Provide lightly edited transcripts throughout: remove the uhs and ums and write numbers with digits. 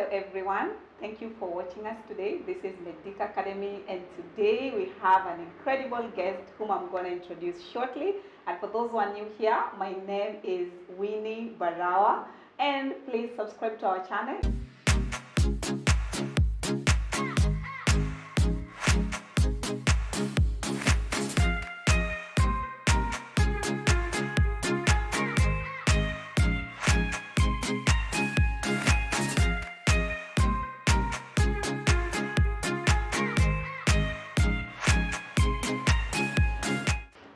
Hello everyone, thank you for watching us today. This is Medic Academy and today we have an incredible guest whom I'm going to introduce shortly. And for those who are new here, my name is Winnie Barawa and please subscribe to our channel.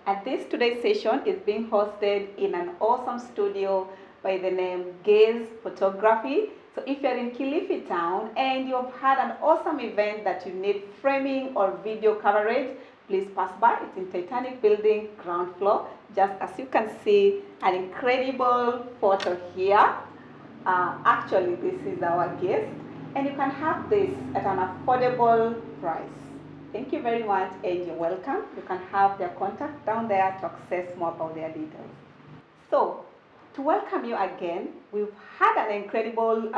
And this today's session is being hosted in an awesome studio by the name Gaze Photography. So if you're in Kilifi town and you've had an awesome event that you need framing or video coverage, please pass by. It's in Titanic Building, ground floor. Just as you can see, an incredible photo here. Actually, this is our guest, and you can have this at an affordable price. Thank you very much and you're welcome. You can have their contact down there to access more about their details. So, to welcome you again, we've had an incredible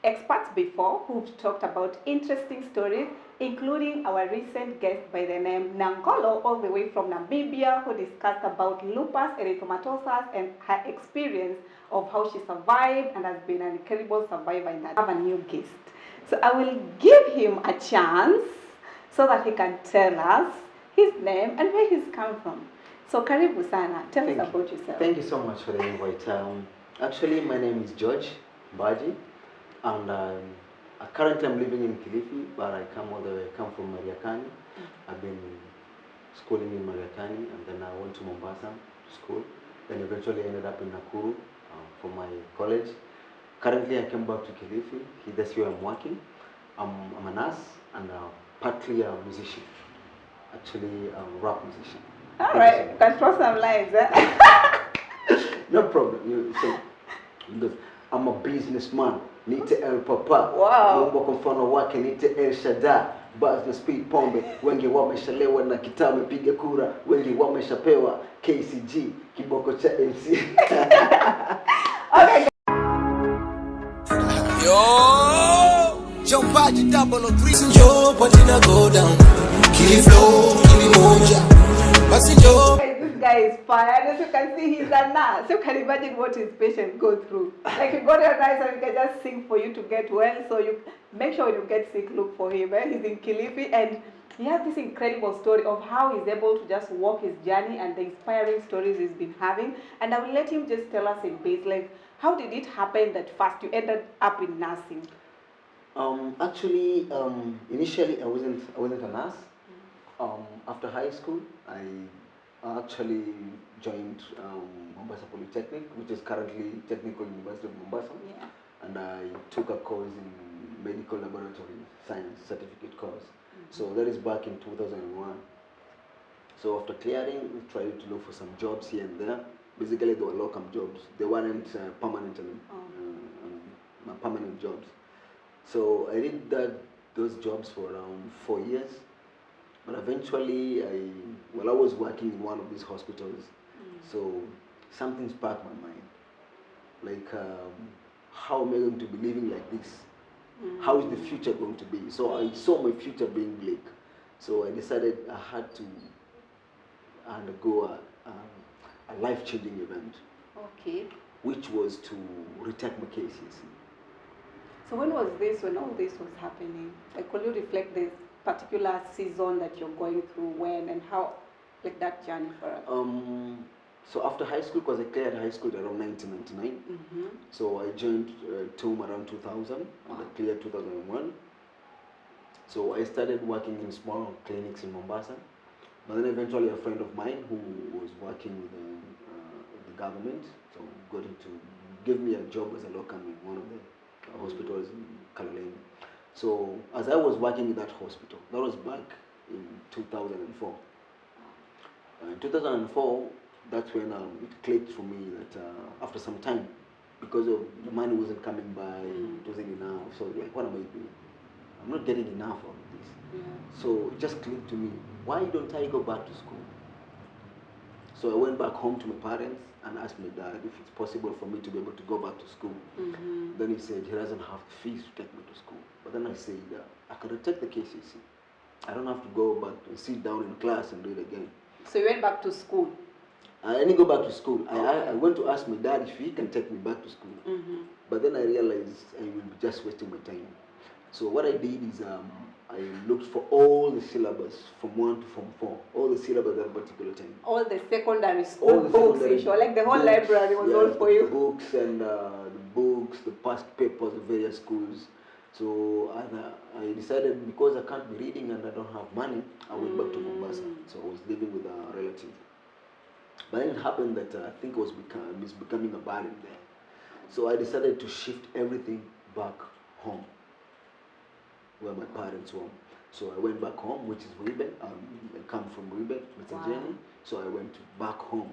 experts before who've talked about interesting stories, including our recent guest by the name Nangolo, all the way from Namibia, who discussed about lupus erythematosus and her experience of how she survived and has been an incredible survivor in that. I have a new guest. So I will give him a chance so that he can tell us his name and where he's come from. So Karibu Sana, tell us about yourself. Thank you so much for the invite. Actually, my name is George Mbaji, and currently I'm living in Kilifi, but I come from Mariakani. I've been schooling in Mariakani, and then I went to Mombasa to school. Then eventually I ended up in Nakuru for my college. Currently I came back to Kilifi. That's where I'm working. I'm a nurse and partly a musician. Actually, a rap musician. All right, you can throw some lines. No problem. Because I'm a businessman. Nite El Papa. Wow. Mungu kwa mfano wake nite El Shaddai. Buzz na speed pombe. Wengi wameshalewa na kitaa wamepiga kura. Wengi wameshapewa KCG. Kiboko cha MC. Okay. Yo, Mbaji 003. Yo, patina go down. Kili flow, kili moja. This guy is fire. As you can see, he's a nurse. You can imagine what his patients go through. Like you got a nurse and he can just sing for you to get well. So you make sure when you get sick, look for him. He's in Kilifi and he has this incredible story of how he's able to just walk his journey and the inspiring stories he's been having. And I will let him just tell us in base, like, how did it happen that first you ended up in nursing? Actually, initially I wasn't a nurse. After high school, I actually joined Mombasa Polytechnic, which is currently Technical University of Mombasa. Yeah. And I took a course in medical laboratory science certificate course. So that is back in 2001. So after clearing, we tried to look for some jobs here and there. Basically, they were locum jobs. They weren't permanent permanent jobs. So I did those jobs for around 4 years. But eventually, I was working in one of these hospitals. So something sparked my mind. Like, how am I going to be living like this? How is the future going to be? So I saw my future being bleak. So I decided I had to undergo a life-changing event. Okay. Which was to retake my cases. So when was this, when all this was happening? Like, could you reflect this particular season that you're going through when and how, like that journey for us? So after high school, because I cleared high school around 1999, so I joined TOM around 2000, and I cleared 2001. So I started working in small clinics in Mombasa, but then eventually a friend of mine who was working with the government, so got him to give me a job as a locum in one of the hospitals in Kaloleni. So as I was working in that hospital, that was back in 2004. In 2004, that's when it clicked for me that after some time, because of the money wasn't coming by, it wasn't enough. So like, what am I doing? I'm not getting enough of this. So it just clicked to me. Why don't I go back to school? So I went back home to my parents and asked my dad if it's possible for me to be able to go back to school. Then he said he doesn't have the fees to take me to school. But then I said, I could take the KCC. I don't have to go back and sit down in class and do it again. So you went back to school? I didn't go back to school. I went to ask my dad if he can take me back to school. But then I realized I will be just wasting my time. So what I did is I looked for all the syllabus from 1 to Form 4, all the syllabus at a particular time. All the secondary school books, like the whole library was all for you. Books and the books, the past papers of various schools. So I decided because I can't be reading and I don't have money, I went back to Mombasa. So I was living with a relative. But then it happened that I think it was becoming a burden there. So I decided to shift everything back home, where my parents were. So I went back home, which is Ribe. I come from Ribe, Mr. So I went back home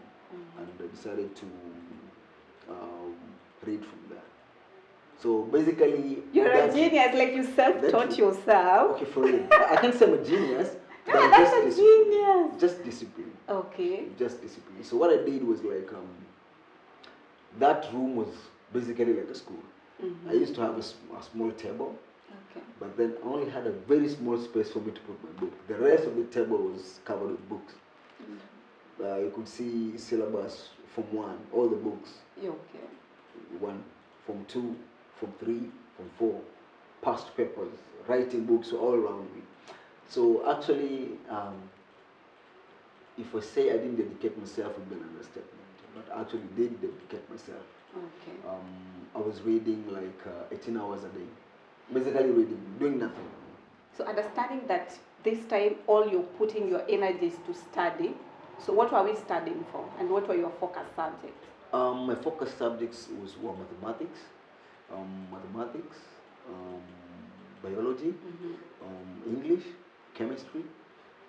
and I decided to read from there. So basically, you're a genius, like you self-taught yourself. Okay, for real. I can't say I'm a genius, but That's genius. Just discipline. Okay. Just discipline. So what I did was like, that room was basically like a school. I used to have a small table. Okay. But then I only had a very small space for me to put my book. The rest of the table was covered with books. You could see syllabus from 1, all the books. Okay. 1, from 2, from 3, from 4, past papers, writing books were all around me. So actually, if I say I didn't dedicate myself, it would be an understatement. But I actually did dedicate myself. Okay. I was reading like 18 hours a day. Basically reading, doing nothing. So understanding that this time all you're putting your energies to study. So what were we studying for, and what were your focus subjects? My focus subjects were mathematics, biology, English, chemistry.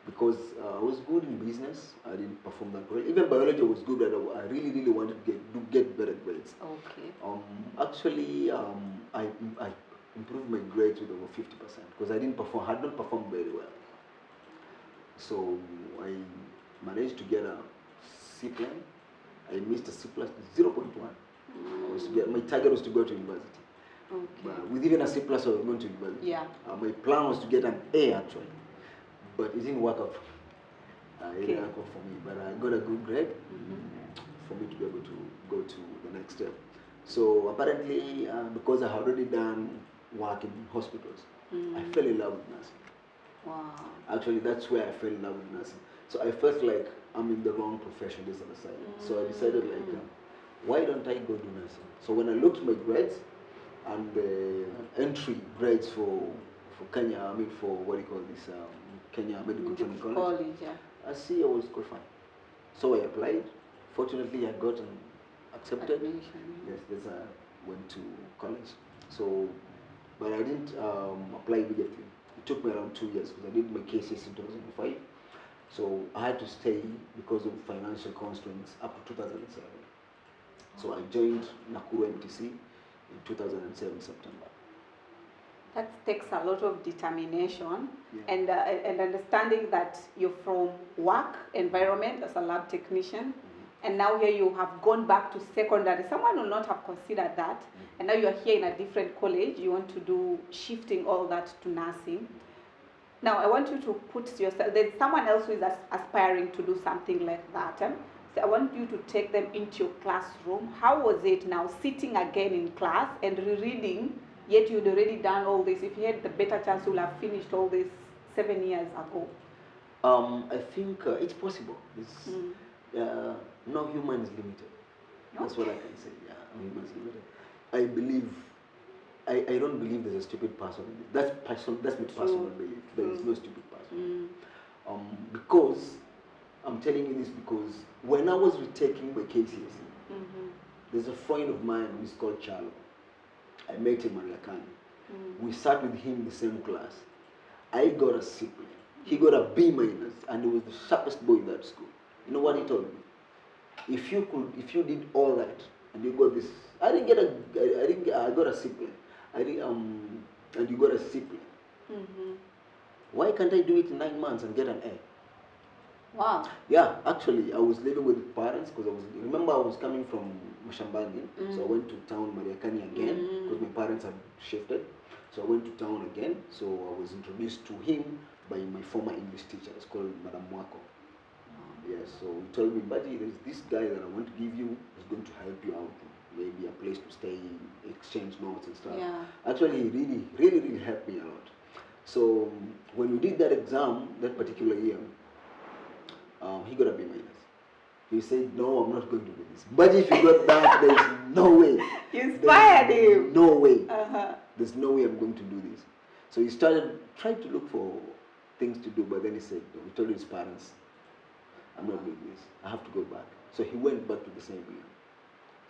Because I was good in business, I didn't perform that well. Even biology was good, but I really wanted to get better grades. Okay. Actually, I improved my grades with over 50% because I had not performed very well. So I managed to get a C plan. I missed a C plus 0.1. My target was to go to university. Okay. But with even a C plus, I was going to university. Yeah. My plan was to get an A actually, but it didn't work out. It didn't work out for me. But I got a good grade for me to be able to go to the next step. So apparently, because I had already done work in hospitals, I fell in love with nursing. Wow. Actually, that's where I fell in love with nursing. So I felt like I'm in the wrong profession this other side. So I decided like, why don't I go do nursing? So when I looked at my grades and the entry grades for Kenya, for what do you call this, Kenya Medical Training College, I see I was qualified. So I applied. Fortunately, I got accepted. Yes, that's I went to college. So, but I didn't apply immediately. It took me around 2 years because I did my cases in 2005. So I had to stay because of financial constraints up to 2007. So I joined Nakuru MTC in 2007 September. That takes a lot of determination and understanding that you're from work environment as a lab technician, and now here you have gone back to secondary. Someone will not have considered that, and now you're here in a different college. You want to do shifting all that to nursing. Now I want you to put yourself. There's someone else who is aspiring to do something like that. So I want you to take them into your classroom. How was it now sitting again in class and rereading? Yet you'd already done all this. If you had the better chance, you would have finished all this 7 years ago. I think it's possible. No human is limited. That's what I can say. Yeah, no human is limited. I believe. I don't believe there's a stupid person. That's my personal belief. There is no stupid person. Because I'm telling you this because when I was retaking my KCSE, there's a friend of mine who's called Charlo. I met him at Lakani. We sat with him in the same class. I got a C grade. He got a B minus, and he was the sharpest boy in that school. You know what he told me? If you did all that, and you got this, I got a C grade. And you got a C grade. Why can't I do it in 9 months and get an A? Wow. Yeah, actually, I was living with parents because I was coming from Mashambani, so I went to town Mariakani again because my parents had shifted. So I went to town again, so I was introduced to him by my former English teacher. It's called Madam Mwako. Yes, so he told me, Mbaji, there's this guy that I want to give you, who's going to help you out, maybe a place to stay, exchange notes and stuff. Yeah. Actually, he really helped me a lot. So when we did that exam, that particular year, he got a B minus. He said, no, I'm not going to do this. But if you got that, there's no way. You inspired him. No way. Uh-huh. There's no way I'm going to do this. So he started trying to look for things to do, but then he said, no, he told his parents, I'm not doing this. I have to go back. So he went back to the same year,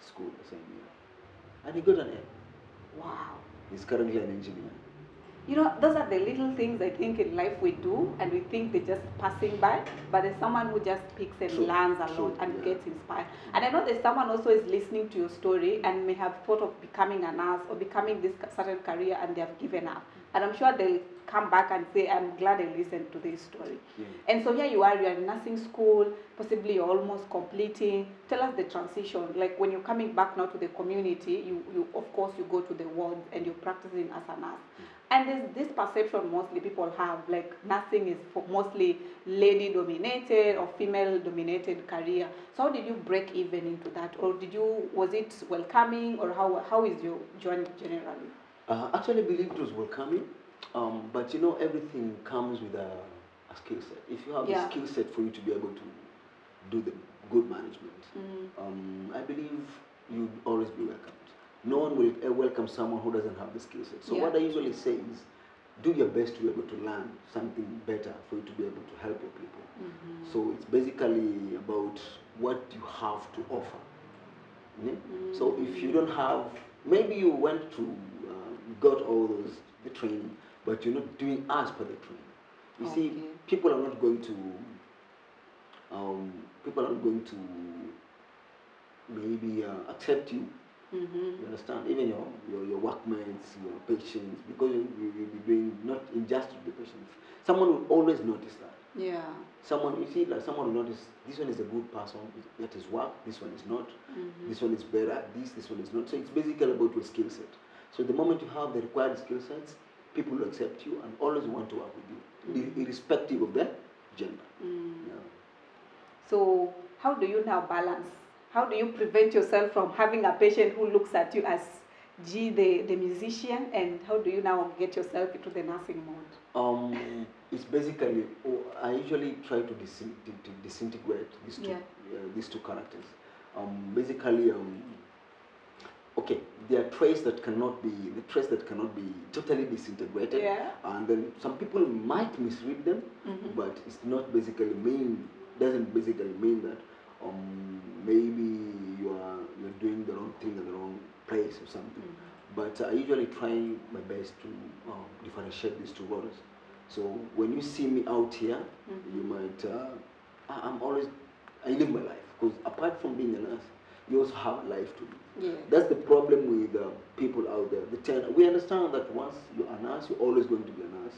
school the same year. And he got an A. Wow. He's currently an engineer. You know, those are the little things I think in life we do, and we think they're just passing by, but there's someone who just picks and learns a lot and gets inspired. And I know there's someone also is listening to your story and may have thought of becoming a nurse or becoming this certain career and they have given up. And I'm sure they'll come back and say, I'm glad I listened to this story. Yeah. And so here you're in nursing school, possibly you're almost completing. Tell us the transition, like when you're coming back now to the community, you of course you go to the wards and you're practicing as a nurse. And there's this perception mostly people have, like nursing is mostly lady-dominated or female-dominated career. So how did you break even into that? Or was it welcoming, or how is your journey generally? Actually, I believe it was welcoming, but you know, everything comes with a skill set. If you have a skill set for you to be able to do the good management, I believe you'd always be welcomed. No one will welcome someone who doesn't have the skill set. So what I usually say is, do your best to be able to learn something better for you to be able to help your people. So it's basically about what you have to offer. So if you don't have, maybe you went to, got all the training, but you're not doing as per the training. You see, people are not going to maybe accept you. You understand? Even your workmates, your patients, because you'll be doing not injustice to the patients. Someone will always notice that. Yeah. Someone, you see, like someone will notice this one is a good person at his work, this one is not. This one is better at this one is not. So it's basically about your skill set. So the moment you have the required skill sets, people will accept you and always want to work with you, irrespective of their gender. Yeah. So how do you now balance? How do you prevent yourself from having a patient who looks at you as G, the musician, and how do you now get yourself into the nursing mode? It's basically, I usually try to disintegrate these two characters. Basically, okay, there are traits that cannot be totally disintegrated, and then some people might misread them, but it's not basically doesn't basically mean that maybe you're doing the wrong thing in the wrong place or something. But I usually try my best to differentiate these two roles. So when you see me out here, you might, I live my life, because apart from being a nurse, you also have life to live. That's the problem with people out there. We understand that once you're a nurse, you're always going to be a nurse.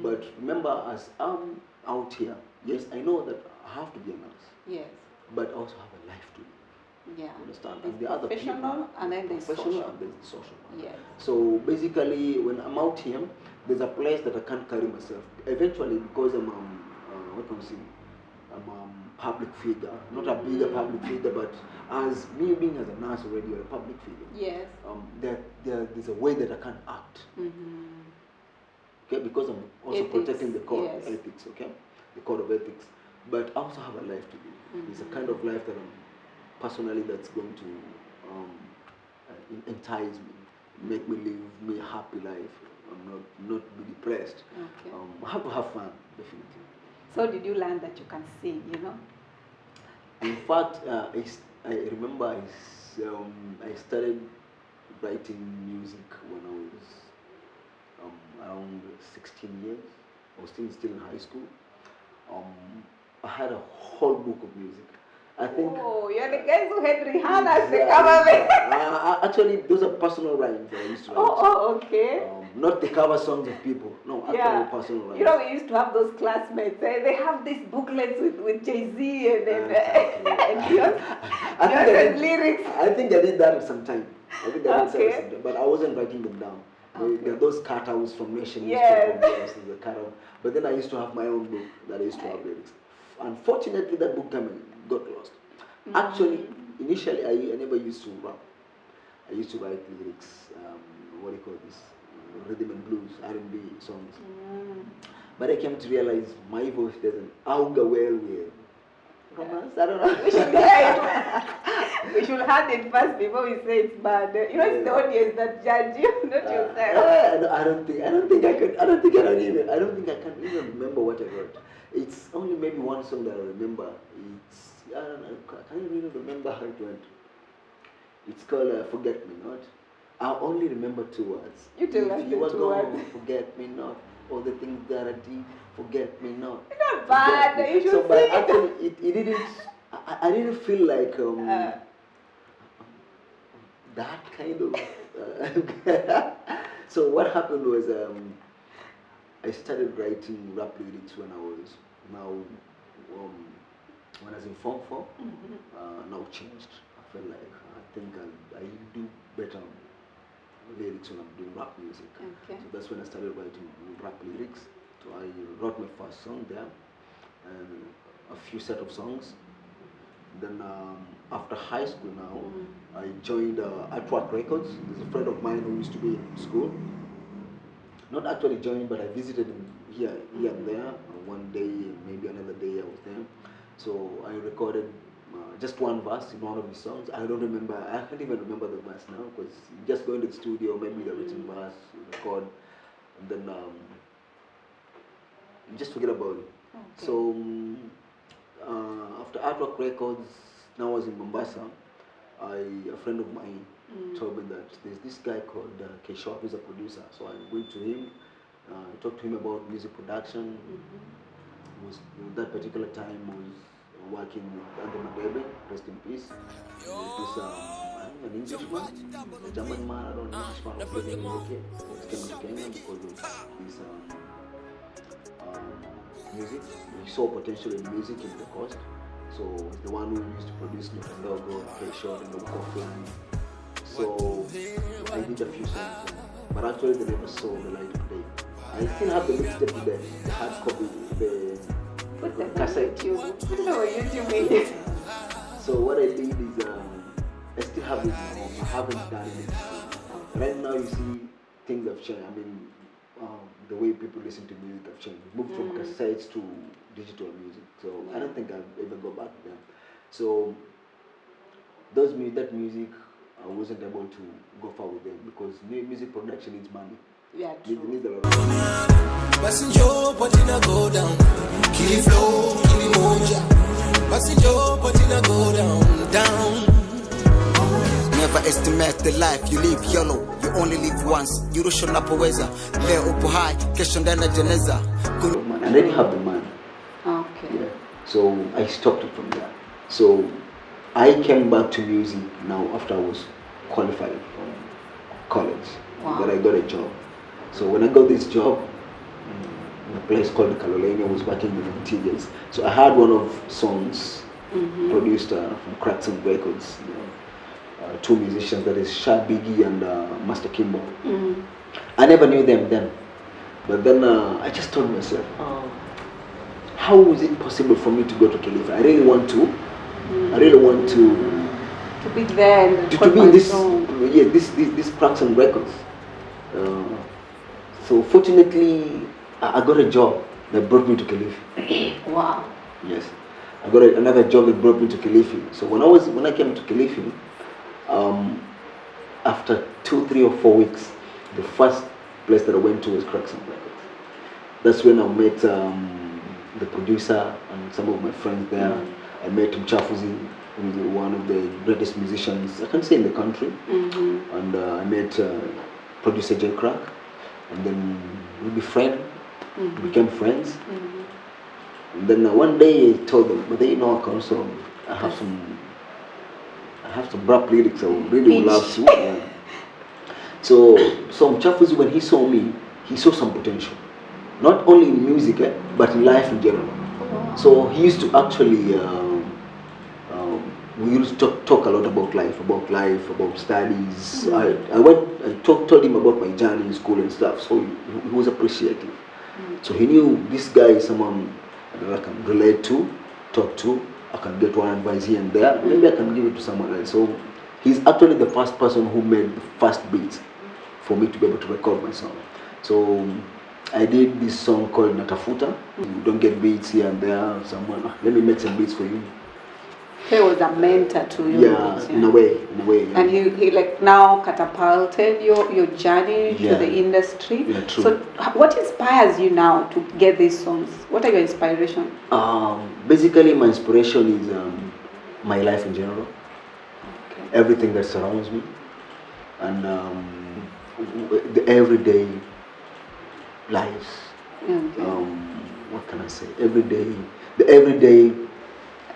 But remember, as I'm out here, yes, I know that I have to be a nurse. Yes. But I also have a life to live. Yeah. Understand? There's and the other people, and then there's professional social. and there's the social one. Yes. So basically, when I'm out here, there's a place that I can't carry myself. Eventually, because I'm I'm a public figure, not a bigger public figure, but as me being as a nurse already, you're a public figure. Yes. There's a way that I can't act. Okay, because I'm also protecting the code of ethics. Okay, the code of ethics. But I also have a life to live. It's a kind of life that personally that's going to entice me, make me live me a happy life. I'm not be depressed. Okay. I have to have fun, definitely. So did you learn that you can sing, In fact, I remember I started writing music when I was around 16 years. I was still in high school. I had a whole book of music. I think. Oh, you're the guys who had Rihanna as the cover. Actually, those are personal rhymes that I used to write. Oh, okay. not the cover songs of people. No, actually personal rights. You know, we used to have those classmates. They have these booklets with Jay-Z and Exactly. and Beyonce's lyrics. I think I did that at some time. I think I did that at some Okay. time, but I wasn't writing them down. Okay. There are those cutouts from Nation Yes. newspaper, the cutout. But then I used to have my own book that I used to have lyrics. Unfortunately, that book came and got lost. Actually, initially, I never used to rap. I used to write lyrics, what do you call this? Rhythm and blues, R&B songs. But I came to realize my voice doesn't augur well with romance. I don't know. We should hear it. We should have it first before we say it's bad. You know, it's the audience that judge you, not yourself. I don't think I can even remember what I wrote. It's only maybe one song that I remember. I don't know, I can't even remember how it went. It's called Forget Me Not. I only remember 2 words. You tell us If the you are 2 gone, words. forget me not. All the things that I did, forget me not. It's not bad. Forget me. You should So, but sing it. actually, it didn't. I didn't feel like that kind of. So what happened was I started writing rap lyrics when I was when I was in Form 4. Now changed. I felt like I think I do better lyrics when I'm doing rap music. Okay. So that's when I started writing rap lyrics. So I wrote my first song there, and a few set of songs. Then after high school now, I joined Artwork Records. There's a friend of mine who used to be in school. Not actually joined, but I visited him here and there. One day, maybe another day I was there. So I recorded just one verse in one of his songs. I don't remember, I can't even remember the verse now, because you just go into the studio, maybe the written verse, you record, and then you just forget about it. Okay. So after Artwork Records, now I was in Mombasa, a friend of mine told me that there's this guy called Keshop, who's a producer. So I went to him, talked to him about music production. Was that particular time was working with Andre Madebe, rest in peace. This an Englishman, a German man, I don't know, Englishman was living in UK. He came to Kenya because of this music. He saw potential in music in the coast. So he's the one who used to produce Logo, K-Shot, and Coffee. So I did a few songs, but actually they never saw the light of day. I still have the mixtape today, the hard copy, the cassette. Put it on YouTube. So what I did is I still have it at home. I haven't done it. Right now you see things have changed. I mean, the way people listen to music have changed. We've moved from cassettes to digital music. So I don't think I'll ever go back to them. So that music, I wasn't able to go far with them because music production needs money. Yeah, true. Needs a lot of money. Passenger, but in a go down. Kill flow, kill moja. Passenger, but in a go down. Never estimate the life you live yellow. You only live once. You don't show up aweza. Leo upo high, kesho ndana jeneza. I already have the money. Okay. Yeah. So I stopped it from there. So I came back to music now after I was qualified from college. Wow. But I got a job. So when I got this job, in a place called Kaloleni, I was working with interiors. So I had one of songs produced from Cracks and Records. You know, 2 musicians, that is Shad Biggie and Master Kimbo. I never knew them then. But then I just told myself, how is it possible for me to go to Khalifa? I really want to. I really want to be there and to be in this Cracks and Records. So fortunately, I got a job that brought me to Kilifi. Wow. Yes, I got another job that brought me to Kilifi. So when I came to Kilifi, after 2, 3, or 4 weeks, the first place that I went to was Cracks and Records. That's when I met the producer and some of my friends there. I met Mchafuzi, who is one of the greatest musicians I can say in the country. And I met producer J Crack, and then we became friends. And then one day I told them, but they know I have some rap lyrics I would really love to. So Mchafuzi, when he saw me, he saw some potential, not only in music but in life in general. So he used to actually we used to talk a lot about life, about studies. I told him about my journey in school and stuff. So he was appreciative. So he knew this guy is someone that I can relate to, talk to. I can get one advice here and there. Maybe I can give it to someone else. So he's actually the first person who made the first beats for me to be able to record my song. So I did this song called Natafuta. You don't get beats here and there. Someone, let me make some beats for you. He was a mentor to you. Yeah, in a way. Yeah. And he like now catapulted your journey to the industry. Yeah, true. So what inspires you now to get these songs? What are your inspirations? Basically, my inspiration is my life in general. Okay. Everything that surrounds me, and the everyday lives. Okay. What can I say? The everyday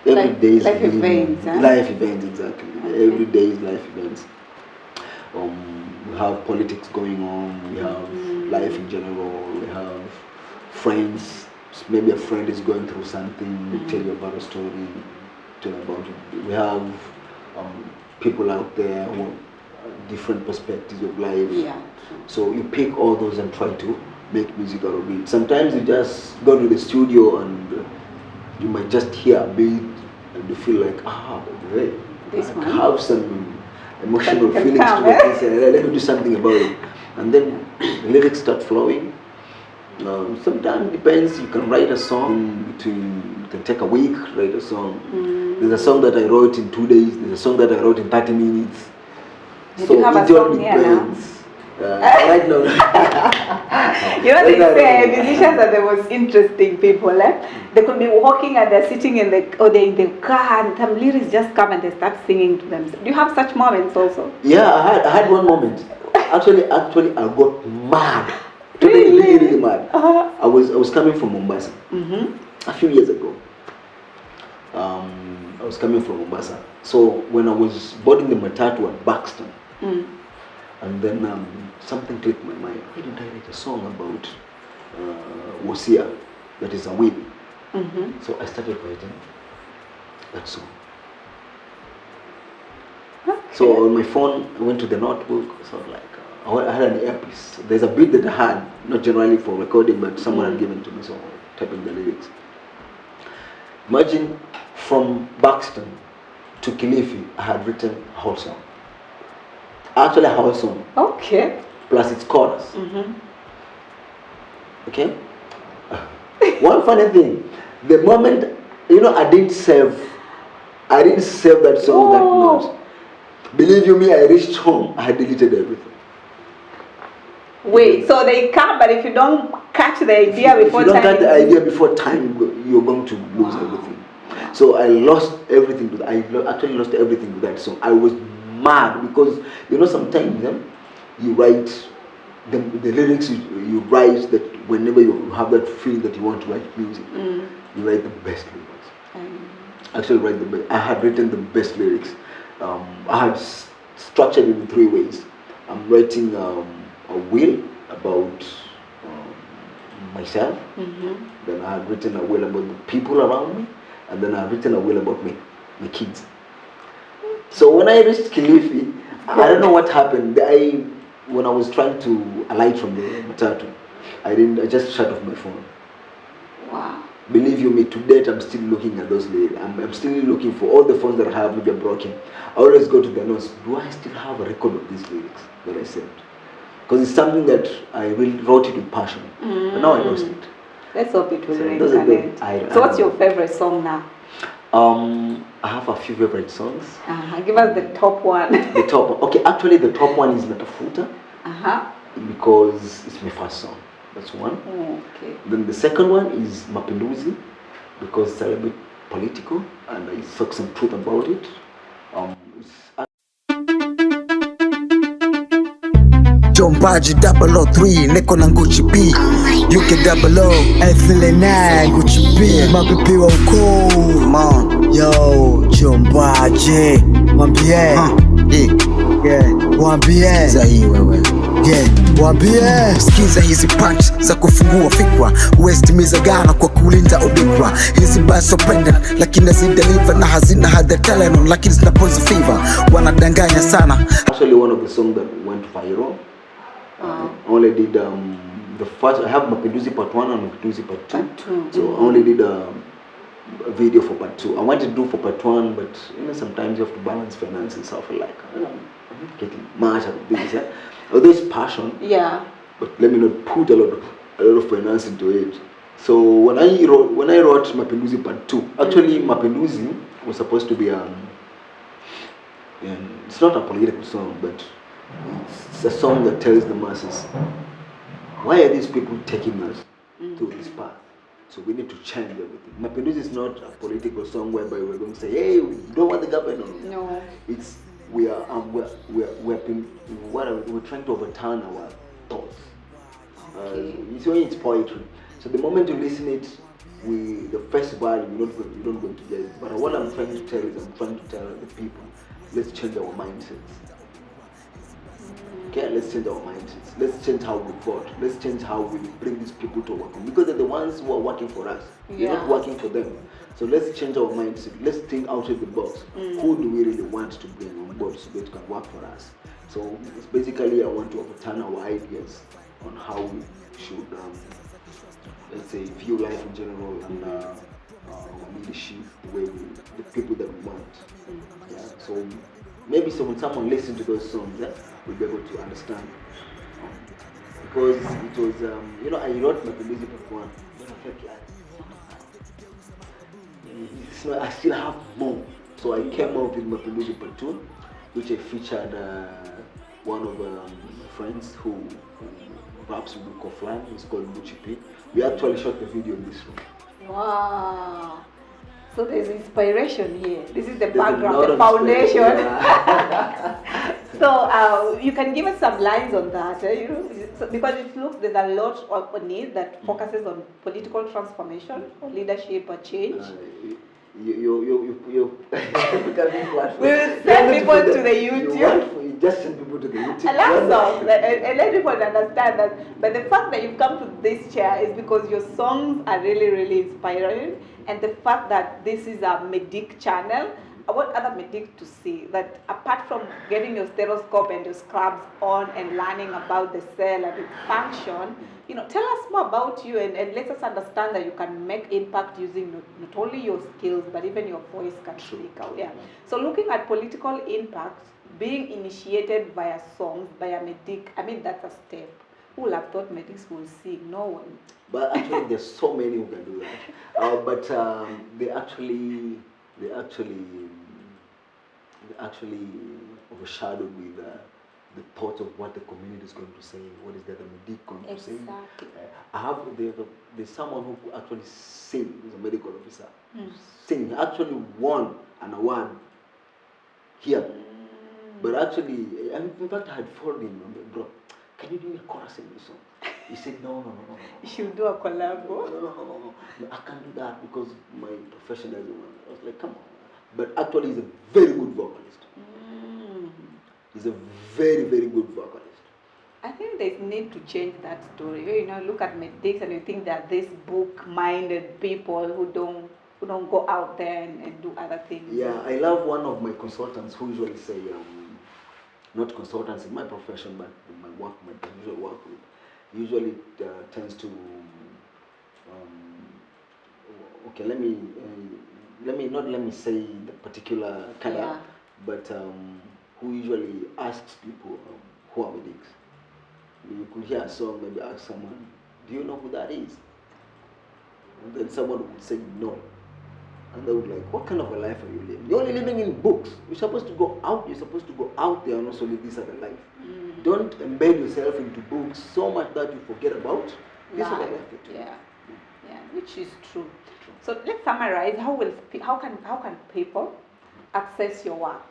life events. Life events, exactly. Okay. Every day is life events. We have politics going on. We have life in general. We have friends. Maybe a friend is going through something. Tell you about a story. Tell about it. We have people out there who have different perspectives of life. Yeah. So you pick all those and try to make music out of it. Sometimes you just go to the studio and you might just hear a beat and you feel like, hey, I have some emotional feelings to this, let me do something about it. And then the lyrics start flowing. Sometimes it depends, you can write a song you can take a week, write a song. There's a song that I wrote in 2 days, there's a song that I wrote in 30 minutes. So you have a song here now? Right now. You know, they say musicians are the most interesting people. They could be walking and they're sitting in the car and some lyrics just come and they start singing to them. Do you have such moments also? Yeah, I had one moment. Actually, I got mad. Really? Really mad. I was coming from Mombasa a few years ago. I was coming from Mombasa. So when I was boarding the matatu at Buxton, and then something clicked my mind. Why didn't I write a song about Wosia, that is a will? So I started writing that song. Okay. So on my phone, I went to the notebook. So I had an earpiece. There's a beat that I had, not generally for recording, but someone had given to me, so I typing the lyrics. Imagine from Buxton to Kilifi, I had written a whole song. Actually, a whole song. Okay. Plus its chorus. Okay. One funny thing, the moment I didn't save that song that note. Believe you me, I reached home, I had deleted everything. Wait, so they come, but if you don't catch the idea before time, you're going to lose everything. So I lost everything. I actually lost everything to that song. I was mad because sometimes you write the lyrics you write that whenever you have that feeling that you want to write music, you write the best lyrics. I had written the best lyrics. I had structured it in 3 ways. I'm writing a will about myself. Then I had written a will about the people around me, and then I had written a will about my kids. So when I reached Kilifi, I don't know what happened. When I was trying to alight from the matatu, I just shut off my phone. Wow. Believe you me, to date I'm still looking at those lyrics. I'm still looking for all the phones that I have, maybe are broken. I always go to the notes. Do I still have a record of these lyrics that I sent? Because it's something that I really wrote it with passion. But now I lost it. Let's hope it will reincarnate. So what's your favorite song now? I have a few favorite songs. Give us the top one. The top one. Okay, actually the top one is Natafuta. Because it's my first song. That's one. Okay. Then the second one is Mapinduzi, because it's a little bit political and I talk some truth about it. Mbaji 003, Neko na Gucci B, UK 00, SL9, Gucci B, mapipi wa ukoo, man, yo, Mbaji, mwambie, Waambie sikiza hii wewe, waambie sikiza hizi punch za kufungua fikra, huwezi timiza gana kwa kulinda ubikra. Hizi basi openda lakini hazideliver na hazina hadha talent, lakini zina pose fever, wanadanganya sana. Actually one of the songs that went viral, I only did the first, I have Mapinduzi part 1 and Mapinduzi part 2. So I only did a video for part 2. I wanted to do for part 1, but you know sometimes you have to balance finances. So I feel like I'm getting much out of this. Although it's passion, but let me not put a lot of finance into it. So when I wrote Mapinduzi part 2, actually Mapinduzi was supposed to be it's not a political song, but it's a song that tells the masses, why are these people taking us to this path? So we need to change everything. Mapinduzi is not a political song whereby we're going to say, hey, we don't want the government. No. It's we're trying to overturn our thoughts. It's poetry. So the moment you listen it, the first bar you don't go to get it. But what I'm trying to tell is I'm trying to tell the people, let's change our mindsets. Okay, let's change our mindsets. Let's change how we vote. Let's change how we bring these people to work on, because they're the ones who are working for us. We're not working for them. So let's change our mindset. Let's think out of the box. Who do we really want to bring on board so that it can work for us? So it's basically I want to overturn our ideas on how we should, let's say, view life in general and our leadership, the way the people that we want. So maybe when someone listens to those songs, will be able to understand. Because it was, I wrote Mapinduzi part 1, but I felt like, I still have more. So I came up with Mapinduzi part 2, which I featured one of my friends who raps with Book of Land. It's called Mbaji. We actually shot the video in this room. Wow. So there's inspiration here. This is the background, the foundation. So you can give us some lines on that, because it looks there's a lot on it that focuses on political transformation or leadership or change. You we'll send people to the YouTube. You just send people to the YouTube. I love songs. I let people understand that. But the fact that you've come to this chair is because your songs are really, really inspiring. And the fact that this is a medic channel, I want other medic to see that apart from getting your stethoscope and your scrubs on and learning about the cell and its function, tell us more about you and let us understand that you can make impact using not only your skills, but even your voice can speak out. So looking at political impact, being initiated via songs, by a medic, that's a step. Who would have thought medics will sing? No one. But actually, there's so many who can do that. But they actually overshadowed with the thought of what the community is going to say. What is the medic going to say? There's someone who actually sing. He's a medical officer. Sing. He actually won an award here. But actually, in fact, I had told him, bro, can you do a chorus in this song? He said, no. You should do a collab. No, I can't do that because my professionalism. I was like, come on. But actually, he's a very good vocalist. He's a very, very good vocalist. I think they need to change that story. Look at medics and you think that these book-minded people who don't go out there and do other things. Yeah, I love one of my consultants who usually say, not consultants in my profession, but in my usual work with, usually tends to, okay, let me say the particular cadre, but who usually asks people who are medics. You could hear a song, maybe ask someone, do you know who that is? And then someone would say no. And they would like, what kind of a life are you living? You're only living in books. You're supposed to go out. You're supposed to go out there and also live this other life. Don't embed yourself into books so much that you forget about this other life. Yeah, which is true. So let's summarize. How can people access your work?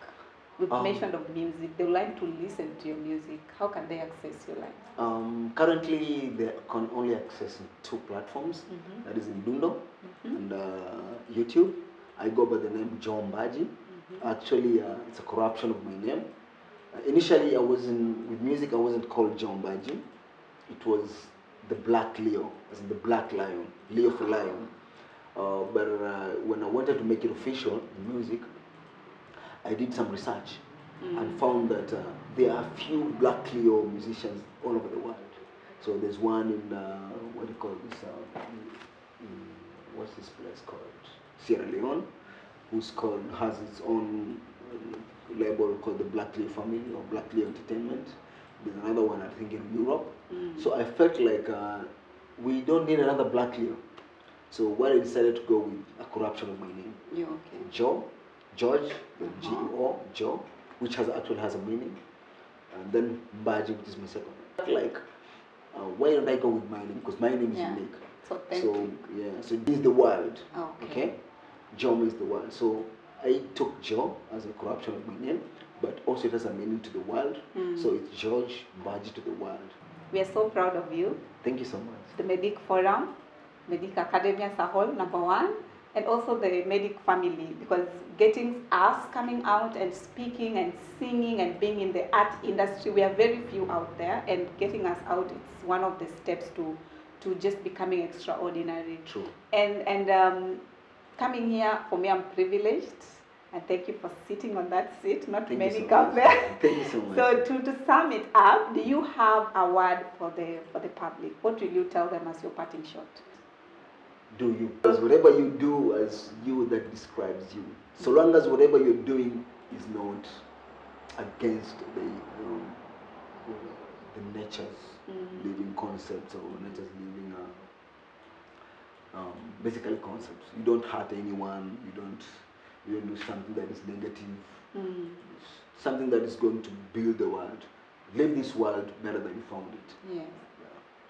We've mentioned of music. They would like to listen to your music. How can they access your life? Currently, they can only access 2 platforms. That is in Dundo and YouTube. I go by the name Mbaji. Actually, it's a corruption of my name. Initially, with music. I wasn't called John Mbaji. It was the Black Leo, as in the Black Lion, Leo for Lion. But when I wanted to make it official in music, I did some research and found that there are few Black Leo musicians all over the world. So there's one in what do you call this? What's this place called? Sierra Leone, has its own label called the Black Leo Family or Black Leo Entertainment. There's another one I think in Europe. So I felt like we don't need another Black Leo. So what I decided to go with a corruption of my name. Yeah, okay. George, G-O, Joe, which actually has a meaning, and then Mbaji, which is my second name. Like, why don't I go with my name? Because my name is unique. So so this is the world. Okay. Joe means the world. So I took Joe as a corruption of my name, but also it has a meaning to the world. So it's George Mbaji to the world. We are so proud of you. Thank you so much. The Medic Forum, Medic Academy as a whole, number one, and also the Medic family, because getting us coming out and speaking and singing and being in the art industry, we are very few out there, and getting us out, it's one of the steps to just becoming extraordinary. True. And coming here, for me, I'm privileged. And thank you for sitting on that seat. Not Thank many you so come much. there. Thank you so much. So to sum it up, do you have a word for the public? What will you tell them as your parting shot? Do you? Because whatever you do as you, that describes you. So long as whatever you're doing is not against the nature's living concepts or nature's living basically concepts. You don't hurt anyone. You don't do something that is negative. Something that is going to build the world. Leave this world better than you found it. Yes.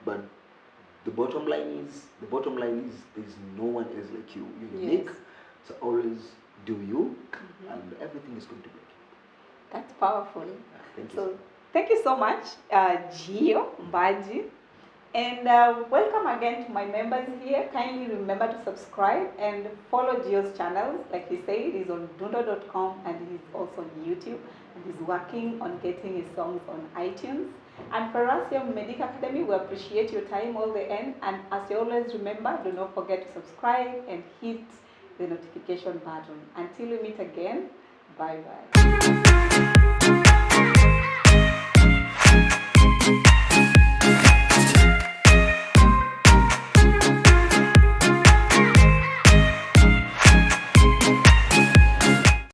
But the bottom line is there's no one else like you. You're unique. Yes. So always do you, and everything is going to be okay. That's powerful. Thank you. So thank you so much, Gio Mbaji. And welcome again to my members here. Kindly remember to subscribe and follow Gio's channels. Like he said, he's on dundo.com and he's also on YouTube. And he's working on getting his songs on iTunes. And for us here at Medic Academy, we appreciate your time all the end. And as you always remember, do not forget to subscribe and hit the notification button. Until we meet again, bye-bye.